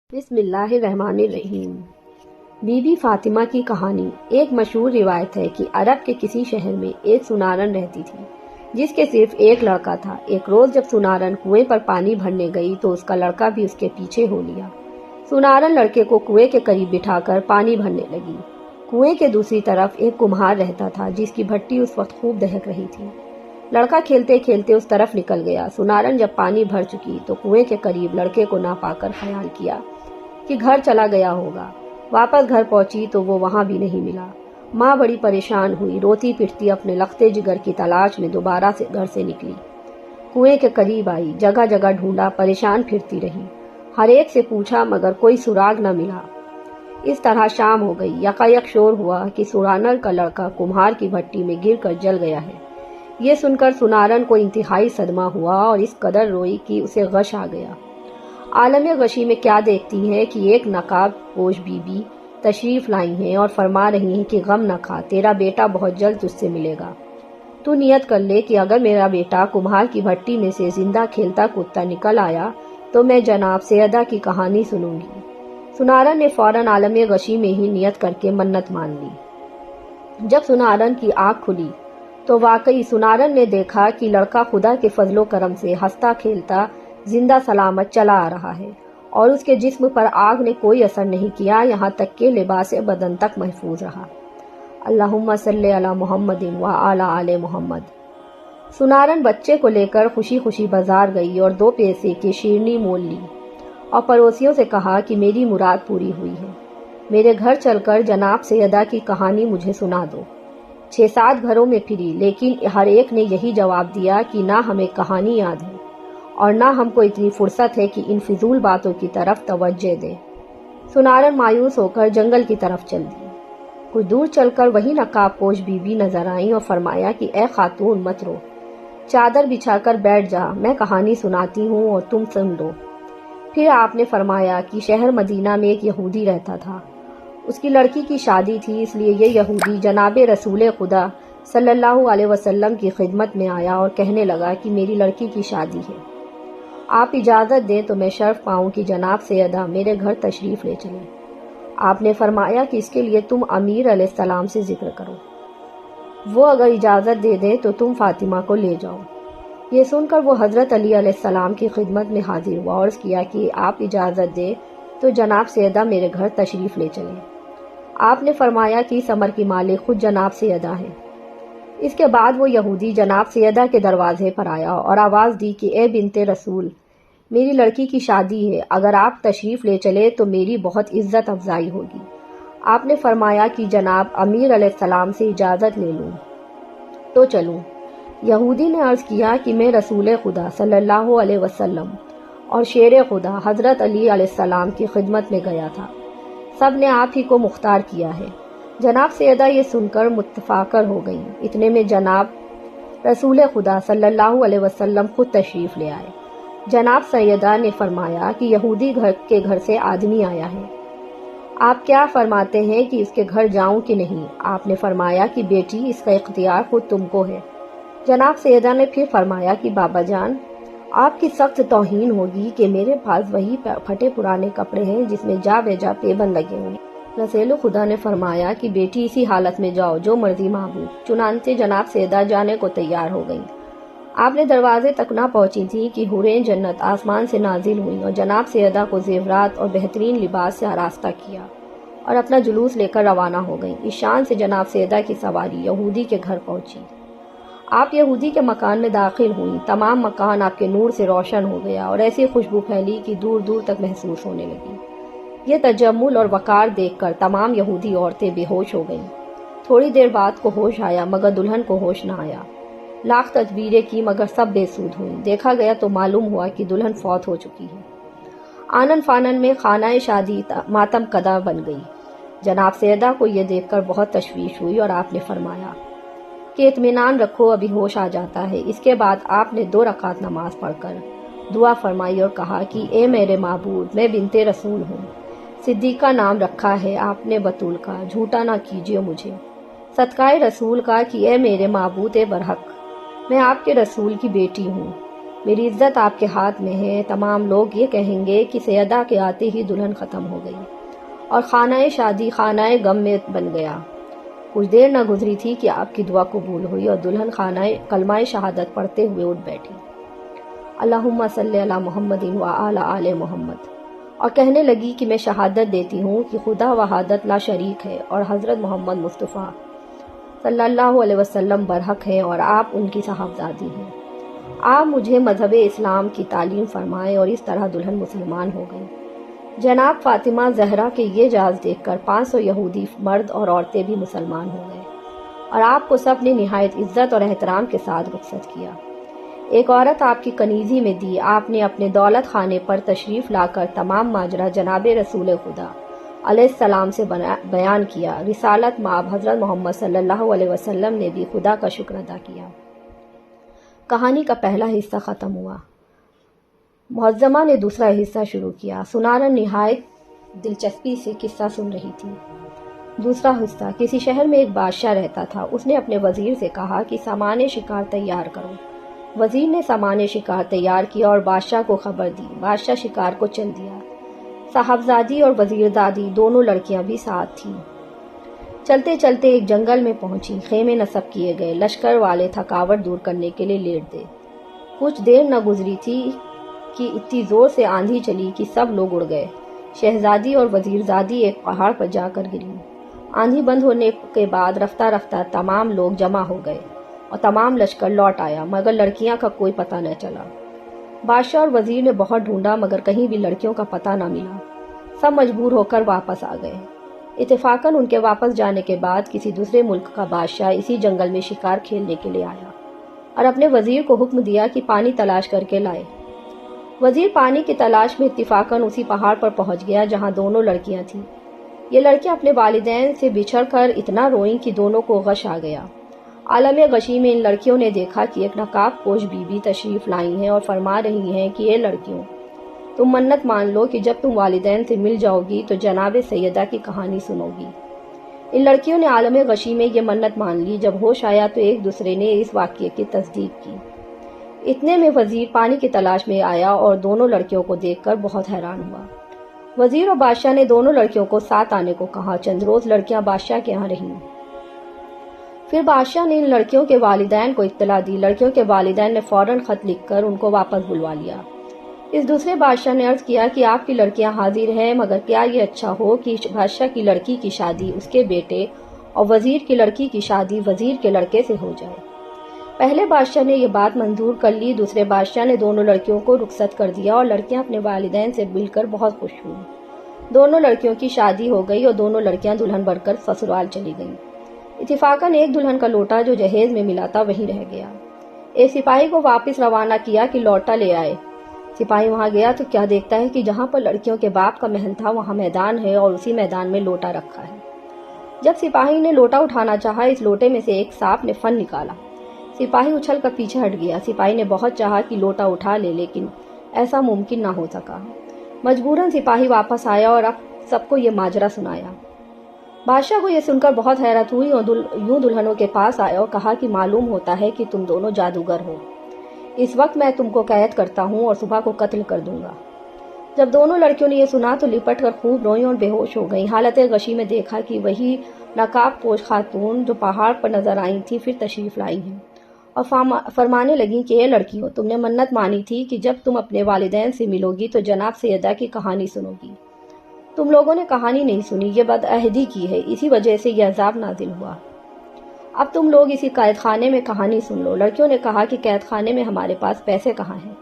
بسم اللہ الرحمن الرحیم۔ بی بی فاطمہ کی کہانی۔ ایک مشہور روایت ہے کہ عرب کے کسی شہر میں ایک سنارن رہتی تھی جس کے صرف ایک لڑکا تھا۔ ایک روز جب سنارن کنویں پر پانی بھرنے گئی تو اس کا لڑکا بھی اس کے پیچھے ہو لیا۔ سنارن لڑکے کو کنویں کے قریب بٹھا کر پانی بھرنے لگی۔ کنویں کے دوسری طرف ایک کمہار رہتا تھا جس کی بھٹی اس وقت خوب دہک رہی تھی۔ لڑکا کھیلتے کھیلتے اس طرف نکل گیا۔ سنارن جب پانی بھر چکی تو کنویں کے قریب لڑکے کو نہ پا کر خیال کیا کہ گھر چلا گیا ہوگا۔ واپس گھر پہنچی تو وہ وہاں بھی نہیں ملا۔ ماں بڑی پریشان ہوئی، روتی پٹتی اپنے لختے جگر کی تلاش میں دوبارہ سے گھر سے نکلی۔ کنویں کے قریب آئی، جگہ جگہ ڈھونڈا، پریشان پھرتی رہی، ہر ایک سے پوچھا مگر کوئی سراغ نہ ملا۔ اس طرح شام ہو گئی۔ یکایک شور ہوا کہ سنارن کا لڑکا کمہار کی بھٹی میں گر کر جل گیا ہے۔ یہ سن کر سنارن کو انتہائی صدمہ ہوا اور اس قدر روئی کہ اسے غش آ گیا۔ عالم غشی میں کیا دیکھتی ہے کہ ایک نقاب پوش بی بی تشریف لائی ہیں اور فرما رہی ہیں کہ غم نہ کھا، تیرا بیٹا بہت جلد تجھ سے ملے گا۔ تو نیت کر لے کہ اگر میرا بیٹا کمہار کی بھٹی میں سے زندہ کھیلتا کودتا نکل آیا تو میں جناب سیدہ کی کہانی سنوں گی۔ سنارن نے فوراً عالم غشی میں ہی نیت کر کے منت مان لی۔ جب سنارن کی آنکھ کھلی تو واقعی سنارن نے دیکھا کہ لڑکا خدا کے فضل و کرم سے ہنستا کھیلتا زندہ سلامت چلا آ رہا ہے اور اس کے جسم پر آگ نے کوئی اثر نہیں کیا، یہاں تک کہ لباس بدن تک محفوظ رہا۔ اللہم صلی علی محمد وعلی آل محمد۔ سنارن بچے کو لے کر خوشی خوشی بازار گئی اور 2 پیسے کی شیرنی مول لی اور پڑوسیوں سے کہا کہ میری مراد پوری ہوئی ہے، میرے گھر چل کر جناب سیدہ کی کہانی مجھے سنا دو۔ 6-7 گھروں میں پھری لیکن ہر ایک نے یہی جواب دیا کہ نہ ہمیں کہانی یاد ہے اور نہ ہم کو اتنی فرصت ہے کہ ان فضول باتوں کی طرف توجہ دیں۔ سنارن مایوس ہو کر جنگل کی طرف چل دی۔ کچھ دور چل کر وہی نقاب پوش بی بی نظر آئیں اور فرمایا کہ اے خاتون مت رو، چادر بچھا کر بیٹھ جا، میں کہانی سناتی ہوں اور تم سن لو۔ پھر آپ نے فرمایا کہ شہر مدینہ میں ایک یہودی رہتا تھا، اس کی لڑکی کی شادی تھی، اس لیے یہ یہودی جناب رسول خدا صلی اللہ علیہ وسلم کی خدمت میں آیا اور کہنے لگا کہ میری لڑکی کی شادی ہے، آپ اجازت دیں تو میں شرف پاؤں کہ جناب سیدہ میرے گھر تشریف لے چلیں۔ آپ نے فرمایا کہ اس کے لیے تم امیر علیہ السلام سے ذکر کرو، وہ اگر اجازت دے دیں تو تم فاطمہ کو لے جاؤ۔ یہ سن کر وہ حضرت علی علیہ السلام کی خدمت میں حاضر ہوا اور عرض کیا کہ آپ اجازت دیں تو جناب سیدہ میرے گھر تشریف لے چلیں۔ آپ نے فرمایا کہ اس امر کی مالک خود جناب سیدہ ہے۔ اس کے بعد وہ یہودی جناب سیدہ کے دروازے پر آیا اور آواز دی کہ اے بنت رسول، میری لڑکی کی شادی ہے، اگر آپ تشریف لے چلے تو میری بہت عزت افزائی ہوگی۔ آپ نے فرمایا کہ جناب امیر علیہ السلام سے اجازت لے لوں تو چلوں۔ یہودی نے عرض کیا کہ میں رسول خدا صلی اللہ علیہ وسلم اور شیر خدا حضرت علی علیہ السلام کی خدمت میں گیا تھا، سب نے آپ ہی کو مختار کیا ہے۔ جناب سیدہ یہ سن کر متفاخر ہو گئیں۔ اتنے میں جناب رسول خدا صلی اللہ علیہ وسلم خود تشریف لے آئے۔ جناب سیدہ نے فرمایا کہ یہودی گھر سے آدمی آیا ہے، آپ کیا فرماتے ہیں کہ اس کے گھر جاؤں کہ نہیں؟ آپ نے فرمایا کہ بیٹی اس کا اختیار خود تم کو ہے۔ جناب سیدہ نے پھر فرمایا کہ بابا جان آپ کی سخت توہین ہوگی کہ میرے پاس وہی پھٹے پرانے کپڑے ہیں جس میں جا بے جا پیبند لگے ہوئے۔ رسول خدا نے فرمایا کہ بیٹی اسی حالت میں جاؤ جو مرضی معبود۔ چنانچہ جناب سیدہ جانے کو تیار ہو گئیں۔ آپ نے دروازے تک نہ پہنچی تھی کہ حوریں جنت آسمان سے نازل ہوئیں اور جناب سیدہ کو زیورات اور بہترین لباس سے آراستہ کیا اور اپنا جلوس لے کر روانہ ہو گئیں۔ اس شان سے جناب سیدہ کی سواری یہودی کے گھر پہنچی۔ آپ یہودی کے مکان میں داخل ہوئیں، تمام مکان آپ کے نور سے روشن ہو گیا اور ایسی خوشبو پھیلی کہ دور دور تک محسوس ہونے لگی۔ یہ تجمل اور وقار دیکھ کر تمام یہودی عورتیں بے ہوش ہو گئیں۔ تھوڑی دیر بعد کو ہوش آیا مگر دلہن کو ہوش نہ آیا۔ لاکھ تدبیریں کی مگر سب بے سود ہوئیں۔ دیکھا گیا تو معلوم ہوا کہ دلہن فوت ہو چکی ہے۔ آنن فانن میں خانہ شادی ماتم کدہ بن گئی۔ جناب سیدہ کو یہ دیکھ کر بہت تشویش ہوئی اور آپ نے فرمایا کہ اطمینان رکھو، ابھی ہوش آ جاتا ہے۔ اس کے بعد آپ نے 2 رکعت نماز پڑھ کر دعا فرمائی اور کہا کہ اے میرے معبود، میں بنت رسول ہوں، صدیقہ نام رکھا ہے آپ نے بطول کا، جھوٹا نہ کیجیے مجھے، صدقہ رسول کا کہ اے میرے معبود برحق، میں آپ کے رسول کی بیٹی ہوں، میری عزت آپ کے ہاتھ میں ہے۔ تمام لوگ یہ کہیں گے کہ سیدہ کے آتے ہی دلہن ختم ہو گئی اور خانہ شادی خانہ غم میں بن گیا۔ کچھ دیر نہ گزری تھی کہ آپ کی دعا قبول ہوئی اور دلہن خانہ کلمہ شہادت پڑھتے ہوئے اٹھ بیٹھی، اللہم صلی علی محمد وعلی آل محمد، اور کہنے لگی کہ میں شہادت دیتی ہوں کہ خدا وحدت لا شریک ہے اور حضرت محمد مصطفیٰ صلی اللہ علیہ وسلم برحق ہیں اور آپ ان کی صاحبزادی ہیں۔ آپ مجھے مذہب اسلام کی تعلیم فرمائیں، اور اس طرح دلہن مسلمان ہو گئی۔ جناب فاطمہ زہرا کے یہ جاز دیکھ کر 500 یہودی مرد اور عورتیں بھی مسلمان ہو گئے، اور آپ کو سب نے نہایت عزت اور احترام کے ساتھ رخصت کیا۔ ایک عورت آپ کی کنیزی میں دی۔ آپ نے اپنے دولت خانے پر تشریف لا کر تمام ماجرا جناب رسول خدا علیہ السلام سے بیان کیا۔ رسالت مآب حضرت محمد صلی اللہ علیہ وسلم نے بھی خدا کا شکر ادا کیا۔ کہانی کا پہلا حصہ ختم ہوا۔ معظمہ نے دوسرا حصہ شروع کیا۔ سنارن نہایت دلچسپی سے قصہ سن رہی تھی۔ دوسرا حصہ۔ کسی شہر میں ایک بادشاہ رہتا تھا۔ اس نے اپنے وزیر سے کہا کہ سامان شکار تیار کرو۔ وزیر نے سامان شکار تیار کیا اور بادشاہ کو خبر دی۔ بادشاہ شکار کو چل دیا۔ صاحبزادی اور وزیردادی دونوں لڑکیاں بھی ساتھ تھیں۔ چلتے چلتے ایک جنگل میں پہنچی۔ خیمے نصب کیے گئے۔ لشکر والے تھکاوٹ دور کرنے کے لیے لیٹ دے۔ کچھ دیر نہ گزری تھی کہ اتنی زور سے آندھی چلی کہ سب لوگ اڑ گئے۔ شہزادی اور وزیرزادی ایک پہاڑ پر جا کر گری۔ آندھی بند ہونے کے بعد رفتہ رفتہ تمام لوگ جمع ہو گئے اور تمام لشکر لوٹ آیا، مگر لڑکیاں کا کوئی پتہ نہ چلا۔ بادشاہ اور وزیر نے بہت ڈھونڈا، مگر کہیں بھی لڑکیوں کا پتہ نہ ملا۔ سب مجبور ہو کر واپس آ گئے۔ اتفاقاً ان کے واپس جانے کے بعد کسی دوسرے ملک کا بادشاہ اسی جنگل میں شکار کھیلنے کے لیے آیا اور اپنے وزیر کو حکم دیا کہ پانی تلاش کر کے لائے۔ وزیر پانی کی تلاش میں اتفاقاً اسی پہاڑ پر پہنچ گیا جہاں دونوں لڑکیاں تھیں۔ یہ لڑکیاں اپنے والدین سے بچھڑ کر اتنا روئیں کہ دونوں کو غش آ گیا۔ عالم غشی میں ان لڑکیوں نے دیکھا کہ ایک نقاب پوش بیوی تشریف لائی ہیں اور فرما رہی ہیں کہ اے لڑکیوں، تم منت مان لو کہ جب تم والدین سے مل جاؤ گی تو جناب سیدہ کی کہانی سنو گی۔ ان لڑکیوں نے عالم غشی میں یہ منت مان لی۔ جب ہوش آیا تو ایک دوسرے نے اس واقعے کی تصدیق کی۔ اتنے میں وزیر پانی کی تلاش میں آیا اور دونوں لڑکیوں کو دیکھ کر بہت حیران ہوا۔ وزیر اور بادشاہ نے دونوں لڑکیوں کو ساتھ آنے کو کہا۔ چند روز لڑکیاں بادشاہ کے یہاں رہیں۔ پھر بادشاہ نے ان لڑکیوں کے والدین کو اطلاع دی۔ لڑکیوں کے والدین نے فوراً خط لکھ کر ان کو واپس بلوا لیا۔ اس دوسرے بادشاہ نے عرض کیا کہ آپ کی لڑکیاں حاضر ہیں، مگر کیا یہ اچھا ہو کہ بادشاہ کی لڑکی کی شادی اس کے بیٹے اور وزیر کی لڑکی کی شادی وزیر کے لڑکے سے ہو جائے؟ پہلے بادشاہ نے یہ بات منظور کر لی۔ دوسرے بادشاہ نے دونوں لڑکیوں کو رخصت کر دیا اور لڑکیاں اپنے والدین سے مل کر بہت خوش ہوئیں۔ دونوں لڑکیوں کی شادی ہو گئی اور دونوں لڑکیاں دلہن بن کر سسرال چلی گئیں۔ اتفاقاً ایک دلہن کا لوٹا جو جہیز میں ملا تھا وہیں رہ گیا۔ ایک سپاہی کو واپس روانہ کیا کہ لوٹا لے آئے۔ سپاہی وہاں گیا تو کیا دیکھتا ہے کہ جہاں پر لڑکیوں کے باپ کا محل تھا وہاں میدان ہے اور اسی میدان میں لوٹا رکھا ہے۔ جب سپاہی نے لوٹا اٹھانا چاہا، اس لوٹے میں سے ایک سانپ نے فن نکالا۔ سپاہی اچھل کر پیچھے ہٹ گیا۔ سپاہی نے بہت چاہا کہ لوٹا اٹھا لے، لیکن ایسا ممکن نہ ہو سکا۔ مجبوراً سپاہی واپس آیا اور اب سب کو یہ ماجرا سنایا۔ بادشاہ کو یہ سن کر بہت حیرت ہوئی اور یوں دلہنوں کے پاس آیا اور کہا کہ معلوم ہوتا ہے کہ تم دونوں جادوگر ہو۔ اس وقت میں تم کو قید کرتا ہوں اور صبح کو قتل کر دوں گا۔ جب دونوں لڑکیوں نے یہ سنا تو لپٹ کر خوب روئیں اور بے ہوش ہو گئیں۔ حالت غشی میں دیکھا کہ وہی نقاب پوش خاتون جو پہاڑ پر نظر آئی تھی پھر تشریف لائی ہیں اور فرمانے لگیں کہ اے لڑکیوں، تم نے منت مانی تھی کہ جب تم اپنے والدین سے ملو گی تو جناب سیدہ کی کہانی سنو گی۔ تم لوگوں نے کہانی نہیں سنی، یہ بدعہدی کی ہے، اسی وجہ سے یہ عذاب نازل ہوا۔ اب تم لوگ اسی قید خانے میں کہانی سن لو۔ لڑکیوں نے کہا کہ قید خانے میں ہمارے پاس پیسے کہاں ہیں؟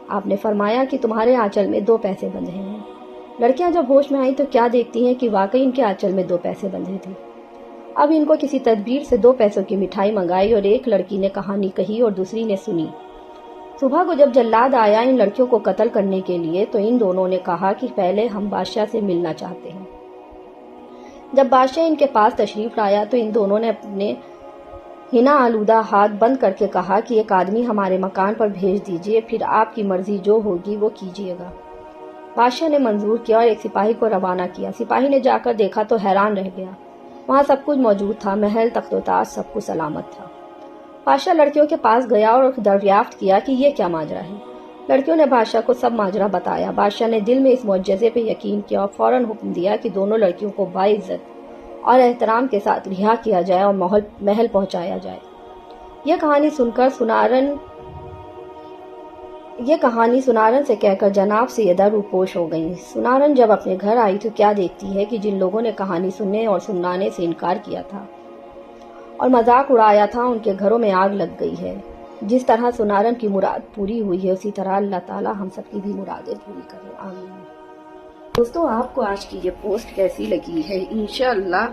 آپ نے فرمایا کہ تمہارے آنچل میں 2 پیسے بندھے ہیں۔ لڑکیاں جب ہوش میں آئیں تو کیا دیکھتی ہیں کہ واقعی ان کے آنچل میں 2 پیسے بندھے تھے۔ اب ان کو کسی تدبیر سے 2 پیسوں کی مٹھائی منگائی اور ایک لڑکی نے کہانی کہی اور دوسری نے سنی۔ صبح کو جب جلاد آیا ان لڑکیوں کو قتل کرنے کے لیے تو ان دونوں نے کہا کہ پہلے ہم بادشاہ سے ملنا چاہتے ہیں۔ جب بادشاہ ان کے پاس تشریف لایا تو ان دونوں نے اپنے ہنا آلودہ ہاتھ بند کر کے کہا کہ ایک آدمی ہمارے مکان پر بھیج دیجئے، پھر آپ کی مرضی جو ہوگی وہ کیجئے گا۔ بادشاہ نے منظور کیا اور ایک سپاہی کو روانہ کیا۔ سپاہی نے جا کر دیکھا تو حیران رہ گیا۔ وہاں سب کچھ موجود تھا، محل، تخت و تاج، سب کچھ سلامت تھا۔ بادشاہ لڑکیوں کے پاس گیا اور دریافت کیا کہ یہ کیا ماجرا ہے۔ لڑکیوں نے بادشاہ کو سب ماجرا بتایا۔ بادشاہ نے دل میں اس معجزے پہ یقین کیا اور فوراً حکم دیا کہ دونوں لڑکیوں کو باعزت اور احترام کے ساتھ رہا کیا جائے اور محل پہنچایا جائے۔ یہ کہانی سنارن سے کہہ کر جناب سیدہ روپوش ہو گئیں۔ سنارن جب اپنے گھر آئی تو کیا دیکھتی ہے کہ جن لوگوں نے کہانی سننے اور سنانے سے انکار کیا تھا اور مذاق اڑایا تھا، ان کے گھروں میں آگ لگ گئی ہے۔ جس طرح سنارن کی مراد پوری ہوئی ہے، اسی طرح اللہ تعالیٰ ہم سب کی بھی مرادیں پوری کرے، آمین۔ دوستو، آپ کو آج کی یہ پوسٹ کیسی لگی ہے؟ انشاءاللہ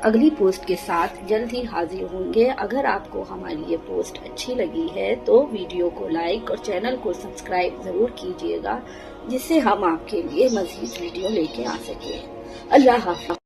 اگلی پوسٹ کے ساتھ جلد ہی حاضر ہوں گے۔ اگر آپ کو ہماری یہ پوسٹ اچھی لگی ہے تو ویڈیو کو لائک اور چینل کو سبسکرائب ضرور کیجیے گا، جس سے ہم آپ کے لیے مزید ویڈیو لے کے آ سکیں۔ اللہ حافظ۔